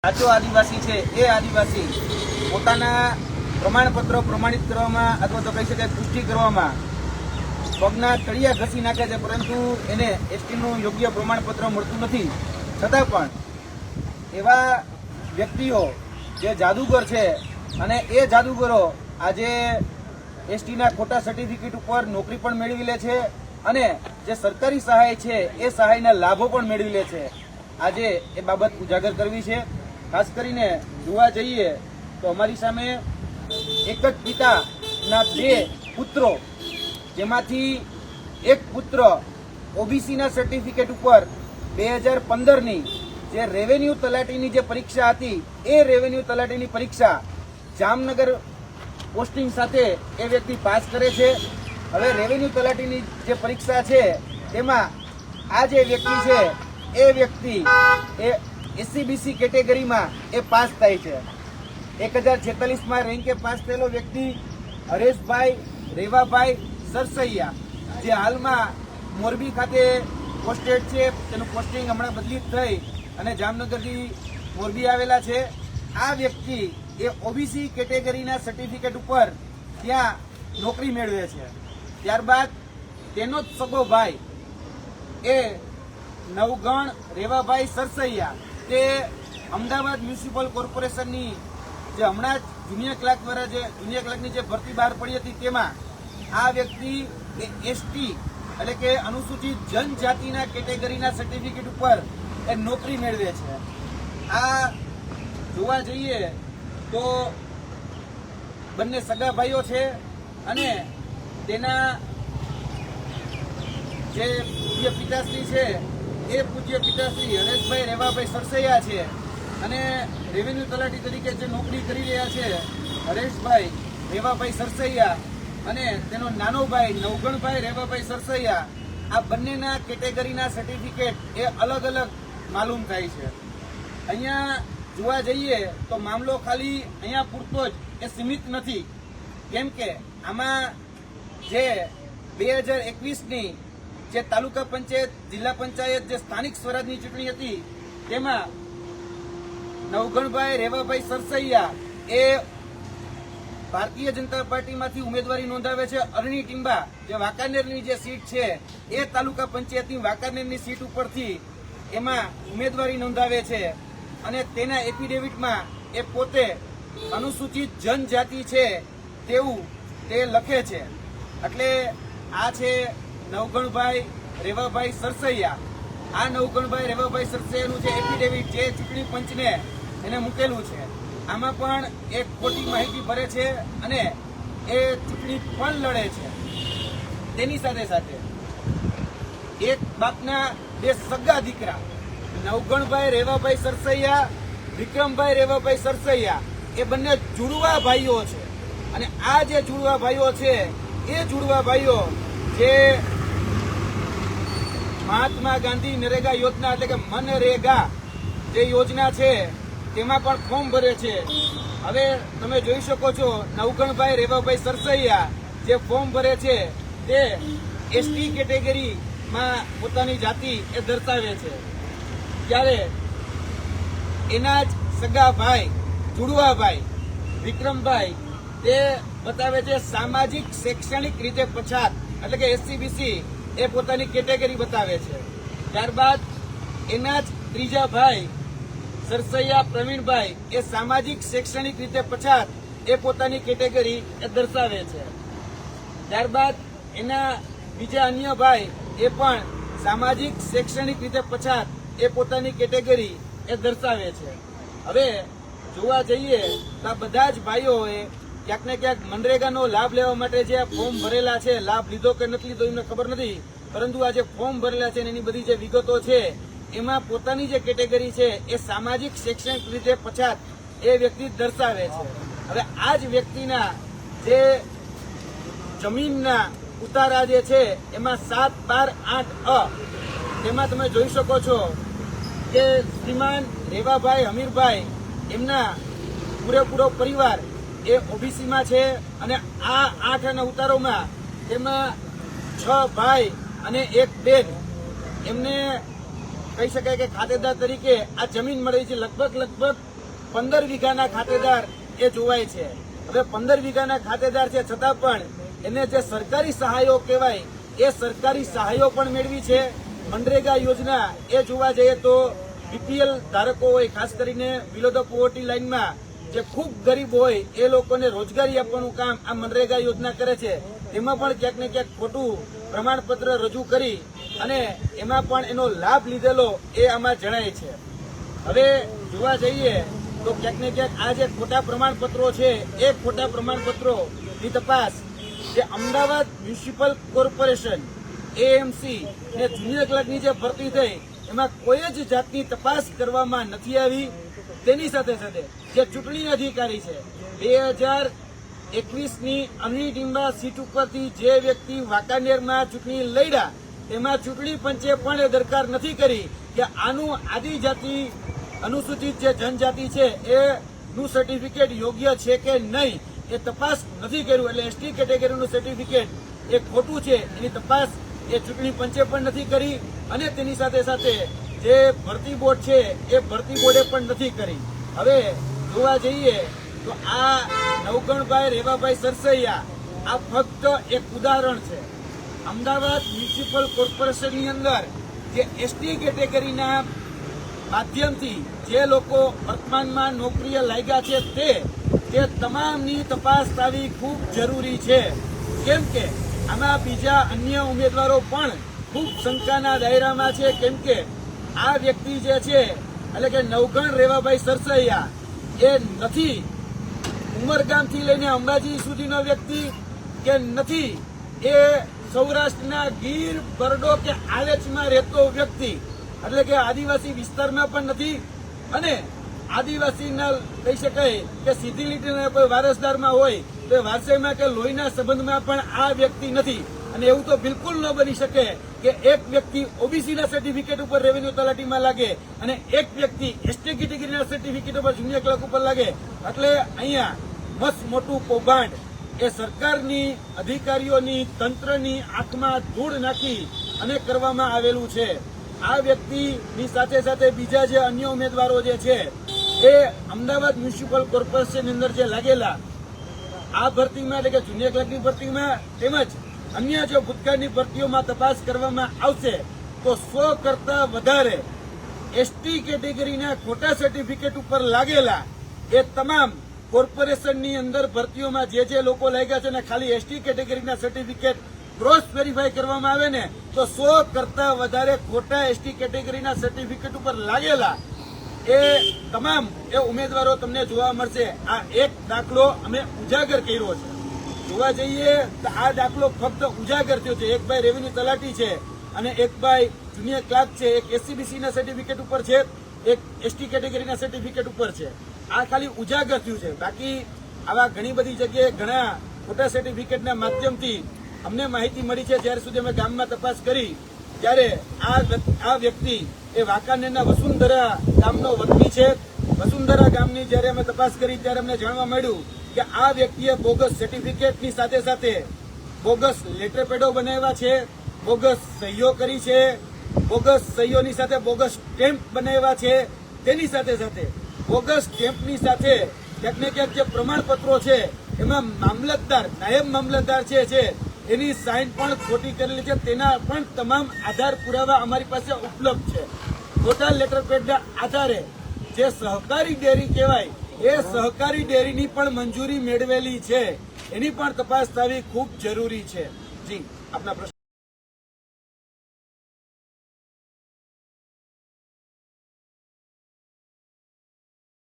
સાચો આદિવાસી છે એ આદિવાસી પોતાના પ્રમાણપત્રો પ્રમાણિત કરવામાં અથવા તો કહી શકાય પુષ્ટિ કરવામાં પગના તળિયા ઘસી નાખે છે, પરંતુ એને એસટીનું યોગ્ય પ્રમાણપત્ર મળતું નથી. છતાં પણ એવા વ્યક્તિઓ જે જાદુગર છે અને એ જાદુગરો આજે એસટીના ખોટા સર્ટિફિકેટ ઉપર નોકરી પણ મેળવી લે છે અને જે સરકારી સહાય છે એ સહાયના લાભો પણ મેળવી લે છે. આજે એ બાબત ઉજાગર કરવી છે. ખાસ કરીને જોવા જઈએ તો અમારી સામે એક જ પિતાના 2 પુત્રો, જેમાંથી એક પુત્ર ઓબીસીના સર્ટિફિકેટ ઉપર 2015ની જે રેવન્યુ તલાટીની જે પરીક્ષા હતી એ રેવન્યુ તલાટીની પરીક્ષા જામનગર પોસ્ટિંગ સાથે એ વ્યક્તિ પાસ કરે છે. હવે રેવન્યુ તલાટીની જે પરીક્ષા છે તેમાં આ જે વ્યક્તિ છે એ વ્યક્તિ એ એસસીબીસી કેટેગરીમાં એ પાસ થાય છે. 1046માં રેન્કે પાસ થયેલો વ્યક્તિ હરેશભાઈ રેવાભાઈ સરસૈયા, જે હાલમાં મોરબી ખાતે પોસ્ટેડ છે. તેનું પોસ્ટિંગ હમણાં બદલી થઈ અને જામનગરથી મોરબી આવેલા છે. આ વ્યક્તિ એ ઓબીસી કેટેગરીના સર્ટિફિકેટ ઉપર ત્યાં નોકરી મેળવે છે. ત્યારબાદ તેનો જ સગો ભાઈ એ નવગણ રેવાભાઈ સરસૈયા, તે અમદાવાદ મ્યુનિસિપલ કોર્પોરેશનની જે હમણાં જ જુનિયર ક્લાર્ક દ્વારા જે જુનિયર ક્લાર્કની જે ભરતી બહાર પડી હતી તેમાં આ વ્યક્તિ એસટી એટલે કે અનુસૂચિત જનજાતિના કેટેગરીના સર્ટિફિકેટ ઉપર એ નોકરી મેળવે છે. આ જોવા જઈએ તો બંને સગા ભાઈઓ છે અને તેના જે પૂજ્ય પિતાશ્રી છે એ પૂજ્ય પિતાશ્રી હરેશભાઈ રેવાભાઈ સરસૈયા છે અને રેવન્યુ તલાટી તરીકે જે નોકરી કરી રહ્યા છે હરેશભાઈ રેવાભાઈ સરસૈયા અને તેનો નાનો ભાઈ નવગણભાઈ રેવાભાઈ સરસૈયા, આ બંનેના કેટેગરીના સર્ટિફિકેટ એ અલગ અલગ માલુમ થાય છે. અહીંયા જોવા જઈએ તો મામલો ખાલી અહીંયા પૂરતો જ એ સીમિત નથી, કેમ કે આમાં જે 2021ની જે તાલુકા પંચાયત જિલ્લા પંચાયત જે સ્થાનિક સ્વરાજની ચૂંટણી હતી તેમાં નવગણભાઈ રેવાભાઈ સરસૈયા એ ભારતીય જનતા પાર્ટીમાંથી ઉમેદવારી નોંધાવે છે. અરણી ટીંબા જે વાંકાનેરની જે સીટ છે એ તાલુકા પંચાયતની વાંકાનેરની સીટ ઉપરથી એમાં ઉમેદવારી નોંધાવે છે અને તેના એફિડેવિટમાં એ પોતે અનુસૂચિત જનજાતિ છે તેવું તે લખે છે. એટલે આ છે નવગણભાઈ રેવાભાઈ સરસૈયા. આ નવગણભાઈ રેવાભાઈ સરસૈયાનું જે એફિડેવિટ જે ચૂંટણી પંચને એને મૂકેલું છે, આમાં પણ એક ખોટી માહિતી ભરે છે અને એ ચૂંટણી પણ લડે છે. તેની સાથે સાથે એક બાપના 2 સગા દીકરા નવગણભાઈ રેવાભાઈ સરસૈયા, વિક્રમભાઈ રેવાભાઈ સરસૈયા, એ બંને જુડવા ભાઈઓ છે અને આ જે જુડવા ભાઈઓ છે એ જુડવા ભાઈઓ જે મહાત્મા ગાંધી નરેગા યોજના એટલે કે મનરેગા જે યોજના છે તેમાં પણ ફોર્મ ભરે છે. હવે તમે જોઈ શકો છો નવગણભાઈ રેવાભાઈ સરસૈયા જે ફોર્મ ભરે છે તે એસટી કેટેગરીમાં પોતાની જાતિ એ દર્શાવે છે, ત્યારે એના જ સગા ભાઈ જુડવા ભાઈ વિક્રમભાઈ તે બતાવે છે સામાજિક શૈક્ષણિક રીતે પછાત એટલે કે એસસીબીસી એ પોતાની કેટેગરી બતાવે છે. ત્યારબાદ એના જ ત્રીજા ભાઈ સરસૈયા પ્રવીણભાઈ એ સામાજિક શૈક્ષણિક રીતે પછાત એ પોતાની કેટેગરી એ દર્શાવે છે. ત્યારબાદ એના બીજા અન્ય ભાઈ એ પણ સામાજિક શૈક્ષણિક રીતે પછાત એ પોતાની કેટેગરી એ દર્શાવે છે. હવે જોવા જઈએ તો આ બધા જ ભાઈઓએ ક્યાંક ને ક્યાંક મનરેગાનો લાભ લેવા માટે જે ફોર્મ ભરેલા છે, લાભ લીધો કે નથી લીધો એમને ખબર નથી, પરંતુ આ જે ફોર્મ ભરેલા છે એની બધી જે વિગતો છે એમાં પોતાની જે કેટેગરી છે એ સામાજિક શૈક્ષણિક રીતે પછાત એ વ્યક્તિ દર્શાવે છે. હવે આ જ વ્યક્તિના જે જમીનના ઉતારા જે છે એમાં 7, 12, 8 તેમાં તમે જોઈ શકો છો કે શ્રીમાન રેવાભાઈ હમીરભાઈ એમના પૂરેપૂરો પરિવાર એ ઓબીસીમાં છે અને આ 8 અને ઉતારોમાં તેમાં 6 ભાઈ અને 1 બેન એમને કહી શકાય કે ખાતેદાર તરીકે આ જમીન મળી છે. લગભગ 15 વીઘાના ખાતેદાર એ જોવાય છે. હવે 15 વીઘાના ખાતેદાર છે છતાં પણ એને જે સરકારી સહાયો કહેવાય એ સરકારી સહાયો પણ મેળવી છે. મનરેગા યોજના એ જોવા જઈએ તો બીપીએલ ધારકો હોય, ખાસ કરીને બિલો ધ પોવર્ટી લાઇનમાં જે ખૂબ ગરીબ હોય એ લોકોને રોજગારી આપવાનું કામ આ મનરેગા યોજના કરે છે. એમાં પણ ક્યાંક ને ક્યાંક ખોટું પ્રમાણપત્ર રજૂ કરી અને એમાં પણ એનો લાભ લીધેલો એ આમાં જણાય છે. હવે જોવા જઈએ તો ક્યાંક ને ક્યાંક આ જે ખોટા પ્રમાણપત્રો છે એ ખોટા પ્રમાણપત્રોની તપાસ જે અમદાવાદ મ્યુનિસિપલ કોર્પોરેશન એએમસી ને જુનિયર ક્લર્કની જે ભરતી થઈ એમાં કોઈ જ જાતની તપાસ કરવામાં નથી આવી. તેની સાથે સાથે જે ચૂંટણી અધિકારી છે 2021ની અનીડિંબા સીટ ઉપરથી જે વ્યક્તિ વાંકાનેરમાં ચૂંટણી લડ્યા તેમાં ચૂંટણી પંચે પણ એ દરકાર નથી કરી કે આનું આદિજાતિ અનુસૂચિત જે જનજાતિ છે એનું સર્ટિફિકેટ યોગ્ય છે કે નહીં એ તપાસ નથી કર્યું. એટલે એસટી કેટેગરીનું સર્ટિફિકેટ એ ખોટું છે એની તપાસ એ ચૂંટણી પંચે પણ નથી કરી અને તેની સાથે સાથે જે ભરતી બોર્ડ છે એ ભરતી બોર્ડે પણ નથી કરી. હવે જોવા જઈએ તો આ નવગણભાઈ રેવાભાઈ સરસૈયા આ ફક્ત એક ઉદાહરણ છે. અમદાવાદ મ્યુનિસિપલ કોર્પોરેશનની અંદર જે એસટી કેટેગરીના માધ્યમથી જે લોકો વર્તમાનમાં નોકરીએ લાગ્યા છે તે તમામની તપાસ થવી ખૂબ જરૂરી છે. કેમ કે આમાં બીજા અન્ય ઉમેદવારો પણ ખૂબ શંકાના દાયરામાં છે. કેમ કે આ વ્યક્તિ જે છે એટલે કે નવગણ રેવાભાઈ સરસૈયા એ નથી ઉમરગામથી લઈને અંબાજી સુધીનો વ્યક્તિ કે નથી એ સૌરાષ્ટ્રના ગીર બરડો કે આલેચમાં રહેતો વ્યક્તિ એટલે કે આદિવાસી વિસ્તારમાં પણ નથી અને આદિવાસીના કહી શકાય કે સીધી લીટીના કોઈ વારસદારમાં હોય તો વારસાઈમાં કે લોહીના સંબંધમાં પણ આ વ્યક્તિ નથી. અને એવું તો બિલકુલ ન બની શકે કે એક વ્યક્તિ ઓબીસીના સર્ટિફિકેટ ઉપર રેવન્યુ તલાટીમાં લાગે અને એક વ્યક્તિ એસટી કેટેગરીના સર્ટિફિકેટ ઉપર જુનિયર ક્લર્ક ઉપર લાગે. એટલે અહીંયા મસ્ત મોટું કૌભાંડ એ સરકારની અધિકારીઓની તંત્રની આંખમાં ધૂળ નાખી અને કરવામાં આવેલું છે. આ વ્યક્તિની સાથે સાથે બીજા જે અન્ય ઉમેદવારો જે છે એ અમદાવાદ મ્યુનિસિપલ કોર્પોરેશનની અંદર જે લાગેલા આ ભરતીમાં એટલે કે જુનિયર ક્લર્કની ભરતીમાં તેમજ અન્ય જો ભૂતકાળની ભરતીઓમાં તપાસ કરવામાં આવશે તો 100 કરતા વધારે એસટી કેટેગરીના ખોટા સર્ટિફિકેટ ઉપર લાગેલા એ તમામ કોર્પોરેશનની અંદર ભરતીઓમાં જે લોકો લાગ્યા છે ને ખાલી એસટી કેટેગરીના સર્ટિફિકેટ ક્રોસ વેરીફાઈ કરવામાં આવે ને તો 100 કરતા વધારે ખોટા એસટી કેટેગરીના સર્ટિફિકેટ ઉપર લાગેલા એ તમામ એ ઉમેદવારો તમને જોવા મળશે. આ એક દાખલો અમે ઉજાગર કર્યો છે. જોવા જઈએ તો આ દાખલો ફક્ત ઉજાગર થયો છે. એક ભાઈ રેવન્યુ તલાટી છે અને એક ભાઈ જુનિયર ક્લાર્ક છે. એક એસસીબીસીના સર્ટિફિકેટ ઉપર છે, એક એસટી કેટેગરીના સર્ટિફિકેટ ઉપર છે. આ ખાલી ઉજાગર થયું છે. બાકી આવા ઘણી બધી જગ્યાએ ઘણા ખોટા સર્ટિફિકેટના માધ્યમથી અમને માહિતી મળી છે. જ્યાર સુધી અમે ગામમાં તપાસ કરી ત્યારે આ વ્યક્તિ એ વાંકાનેરના વસુંધરા ગામનો વતની છે. વસુંધરા ગામની જયારે અમે તપાસ કરી ત્યારે અમને જાણવા મળ્યું કે આ વ્યક્તિએ બોગસ સર્ટિફિકેટની સાથે સાથે બોગસ લેટર પેડો બનાવ્યા છે, બોગસ સહીઓ કરી છે, બોગસ સહીઓની સાથે બોગસ સ્ટેમ્પ બનાવ્યા છે. તેની સાથે સાથે બોગસ સ્ટેમ્પની સાથે ક્યાંક ને ક્યાંક જે પ્રમાણપત્રો છે એમાં મામલતદાર, નાયબ મામલતદાર છે એની સાઇન પણ ખોટી કરેલી છે. તેના પણ તમામ આધાર પુરાવા અમારી પાસે ઉપલબ્ધ છે. ખોટા લેટર પેડના આધારે જે સહકારી ડેરી કહેવાય એ સહકારી ડેરીની પણ મંજૂરી મેળવેલી છે. એની પણ તપાસ થવી ખૂબ જરૂરી છે. જી, આપના પ્રશ્ન.